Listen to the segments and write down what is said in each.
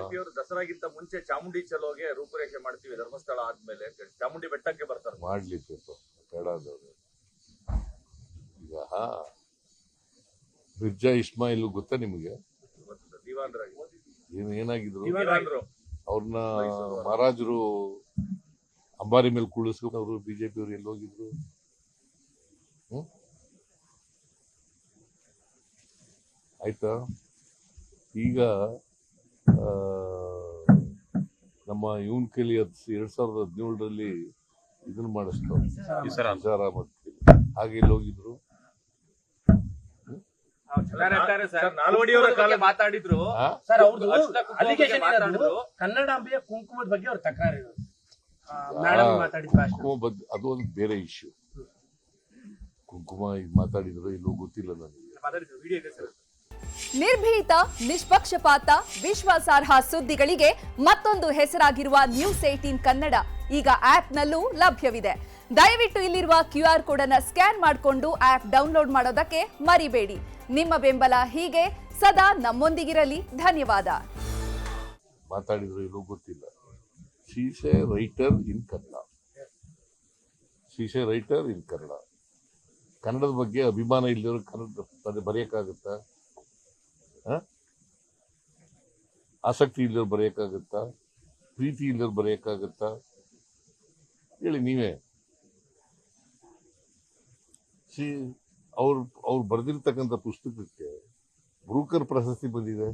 BJP ಅವರು ದಸರಾಗಿಂತ ಮುಂಚೆ ಚಾಮುಂಡಿ ಚಲೋಗೆ ರೂಪುರೇಷೆ ಮಾಡ್ತೀವಿ ಧರ್ಮಸ್ಥಳ ಆದ್ಮೇಲೆ ಚಾಮುಂಡಿ ಬೆಟ್ಟಕ್ಕೆ ಬರ್ತಾರೆ. ಮಾಡ್ಲಿಕ್ಕೆ ಬೇಡದವ್ರು. ಈಗ ಮಿರ್ಜಾ ಇಸ್ಮಾಯಿಲ್ ಗೊತ್ತಾ ನಿಮಗೆ? ಏನಾಗಿದ್ರು ಅವ್ರನ್ನ ಮಹಾರಾಜರು ಅಂಬಾರಿ ಮೇಲೆ ಕುಳಿಸ್ಕೊಂಡು ಅವರು ಬಿಜೆಪಿ ಅವರು ಎಲ್ಲಿ ಹೋಗಿದ್ರು? ಆಯ್ತಾ? ಈಗ ನಮ್ಮ ಇವನ್ ಕೈಲಿ 2017ರಲ್ಲಿ ಇದನ್ನ ಮಾಡಿಸ್ತಾರೆ ಹಾಗೆ ಎಲ್ಲಿ ಹೋಗಿದ್ರು? ಮಾತಾಡಿದ್ರು ಕನ್ನಡಾಂಬೆಯ ಕುಂಕುಮದ ಬಗ್ಗೆ ಅವ್ರ ತಕರಾರು ಅದು ಒಂದು ಬೇರೆ ಇಶ್ಯೂ. ಕುಂಕುಮ ಮಾತಾಡಿದ್ರು ಇಲ್ಲೂ ಗೊತ್ತಿಲ್ಲ ನನಗೆ. ನಿರ್ಭೀತ, ನಿಷ್ಪಕ್ಷಪಾತ, ವಿಶ್ವಾಸಾರ್ಹ ಸುದ್ದಿಗಳಿಗೆ ಮತ್ತೊಂದು ಹೆಸರಾಗಿರುವ News18 ಕನ್ನಡ ಈಗ ಆಪ್ನಲ್ಲೂ ಲಭ್ಯವಿದೆ. ದಯವಿಟ್ಟು ಇಲ್ಲಿರುವ QR ಕೋಡ್ ಅನ್ನು ಸ್ಕ್ಯಾನ್ ಮಾಡಿಕೊಂಡು ಆಪ್ ಡೌನ್ಲೋಡ್ ಮಾಡೋದಕ್ಕೆ ಮರಿಬೇಡಿ. ನಿಮ್ಮ ಬೆಂಬಲ ಹೀಗೆ ಸದಾ ನಮ್ಮೊಂದಿಗಿರಲಿ. ಧನ್ಯವಾದ. ಮಾತಾಡಿದ್ರು ಇಲ್ಲೂ ಗೊತ್ತಿಲ್ಲ. ಶಿ ಈಸ್ ಎ ರೈಟರ್ ಇನ್ ಕನ್ನಡ. ಕನ್ನಡದ ಬಗ್ಗೆ ಅಭಿಮಾನ ಇಲ್ಲದವರು ಕನ್ನಡ ಬರೆಯಕ್ಕಾಗತ್ತಾ? ಆಸಕ್ತಿ ಇಲ್ಲದವ್ರು ಬರೆಯಕ್ಕಾಗತ್ತಾ? ಪ್ರೀತಿ ಇಲ್ಲದವ್ರು ಬರೆಯಕ್ಕಾಗತ್ತಾ? ಹೇಳಿ ನೀವೇ. ಅವ್ರು ಬರೆದಿರ್ತಕ್ಕಂಥ ಪುಸ್ತಕಕ್ಕೆ ಬ್ರೂಕರ್ ಪ್ರಶಸ್ತಿ ಬಂದಿದೆ.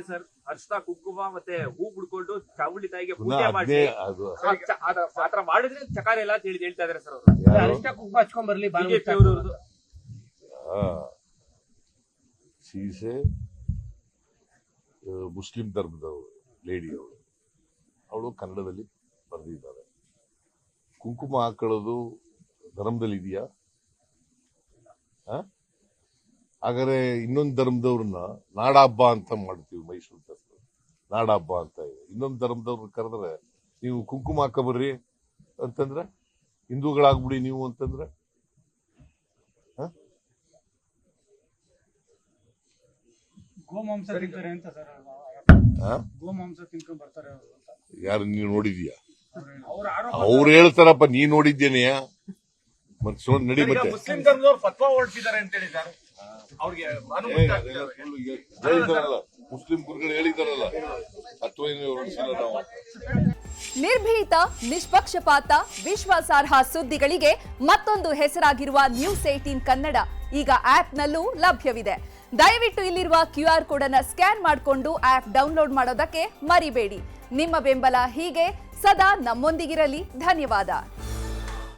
ಸರ್ ಅರ್ಶಿನ ಕುಂಕುಮ ಮತ್ತೆ ಹೂ ಬಿಡ್ಕೊಂಡು ಚಾಮುಂಡಿ ತಾಯಿಗೆ ಪೂಜೆ ಮಾಡಿ ಆತರ ಮಾಡಿದ್ರೆ ಚಕಾರ ಎಲ್ಲ ಹೇಳ್ತಾ ಇದಾರೆ ಸರ್. ಅರ್ಶಿನ ಕುಂಕುಮ ಹಚ್ಕೊಂಡ್ ಬರ್ಲಿ ಬಿಜೆಪಿ ಅವರು. ಸೀಸೆ ಮುಸ್ಲಿಂ ಧರ್ಮದವರು ಲೇಡಿ ಅವಳು ಕನ್ನಡದಲ್ಲಿ ಬರೆದಿದ್ದಾರೆ. ಕುಂಕುಮ ಹಾಕೊಳ್ಳೋದು ಧರ್ಮದಲ್ಲಿ ಇದೆಯಾ? ಹಾಗಾದ್ರೆ ಇನ್ನೊಂದು ಧರ್ಮದವ್ರನ್ನ ನಾಡ ಹಬ್ಬ ಅಂತ ಮಾಡ್ತೀವಿ. ಮೈಸೂರು ದಸರಾ ನಾಡ ಹಬ್ಬ ಅಂತ ಇದೆ. ಇನ್ನೊಂದು ಧರ್ಮದವ್ರನ್ನ ಕರೆದ್ರೆ ನೀವು ಕುಂಕುಮ ಹಾಕಬರ್ರಿ ಅಂತಂದ್ರೆ, ಹಿಂದೂಗಳಾಗ್ಬಿಡಿ ನೀವು ಅಂತಂದ್ರೆ, ಗೋಮಾಂಸ ತಿಂತಾರೆ ಅಂತ ಸರ್. ಗೋಮಾಂಸ ತಿನ್ಕೊಂಡ್ ಬರ್ತಾರೆ ಯಾರು ನೀವು ನೋಡಿದ್ಯಾ? ಅವ್ರು ಹೇಳ್ತಾರಪ್ಪ, ನೀ ನೋಡಿದ್ದೇನೆಯ? ಮತ್ತೆ ನಡಿ. ಮತ್ತೆ ಮುಸ್ಲಿಂ ಧರ್ಮದವ್ರು ಫತ್ವಾ ಹೊರಡಿಸಿದ್ದಾರೆ ಅಂತ ಹೇಳಿ ಸರ್. ಅವ್ರಿಗೆ ಹೇಳಿದಾರಲ್ಲ, ಮುಸ್ಲಿಂ ಗುರುಗಳು ಹೇಳಿದಾರಲ್ಲ, ಅಥವಾ ಹೊರಡಿಸಿಲ್ಲ ನಾವು. ನಿರ್ಭೀತ, ನಿಷ್ಪಕ್ಷಪಾತ, ವಿಶ್ವಾಸಾರ್ಹ ಸುದ್ದಿಗಳಿಗೆ ಮತ್ತೊಂದು ಹೆಸರಾಗಿರುವ News18 ಕನ್ನಡ ಈಗ ಆಪ್ನಲ್ಲೂ ಲಭ್ಯವಿದೆ. ದಯವಿಟ್ಟು ಇಲ್ಲಿರುವ QR ಕೋಡ್ ಅನ್ನು ಸ್ಕ್ಯಾನ್ ಮಾಡಿಕೊಂಡು ಆಪ್ ಡೌನ್ಲೋಡ್ ಮಾಡೋದಕ್ಕೆ ಮರಿಬೇಡಿ. ನಿಮ್ಮ ಬೆಂಬಲ ಹೀಗೆ ಸದಾ ನಮ್ಮೊಂದಿಗಿರಲಿ. ಧನ್ಯವಾದ.